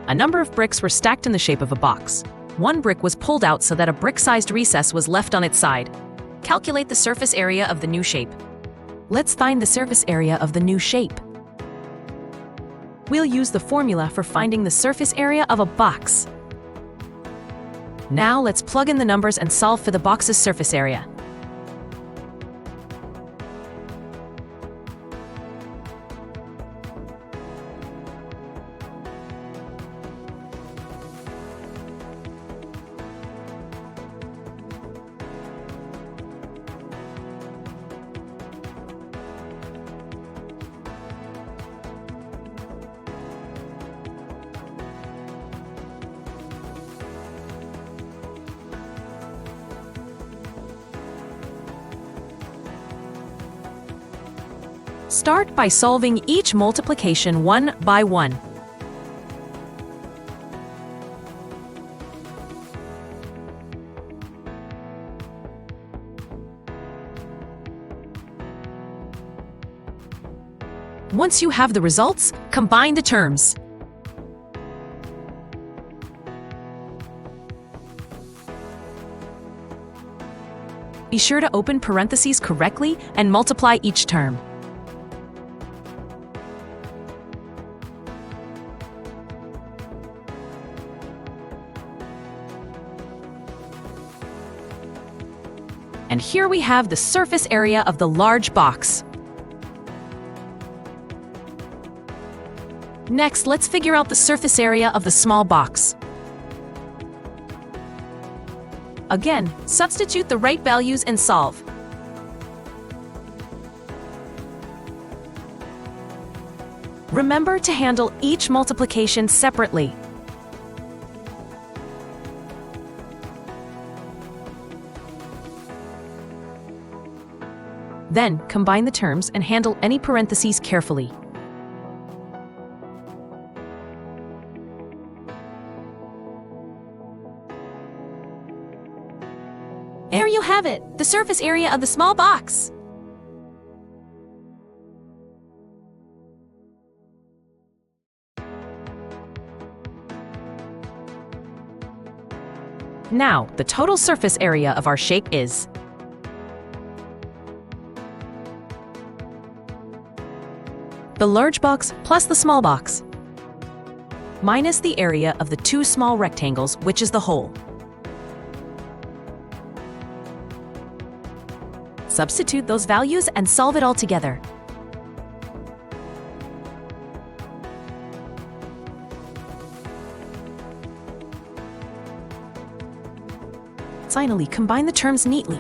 A number of bricks were stacked in the shape of a box. One brick was pulled out so that a brick-sized recess was left on its side. Calculate the surface area of the new shape. Let's find the surface area of the new shape. We'll use the formula for finding the surface area of a box. Now let's plug in the numbers and solve for the box's surface area. Start by solving each multiplication one by one. Once you have the results, combine the terms. Be sure to open parentheses correctly and multiply each term. And here we have the surface area of the large box. Next, let's figure out the surface area of the small box. Again, substitute the right values and solve. Remember to handle each multiplication separately. Then, combine the terms and handle any parentheses carefully. There you have it, the surface area of the small box. Now, the total surface area of our shape is the large box plus the small box, minus the area of the two small rectangles, which is the whole. Substitute those values and solve it all together. Finally, combine the terms neatly.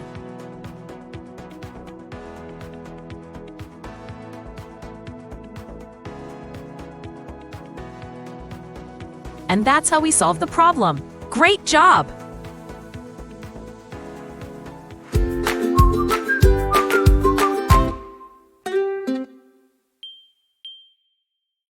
And that's how we solve the problem. Great job!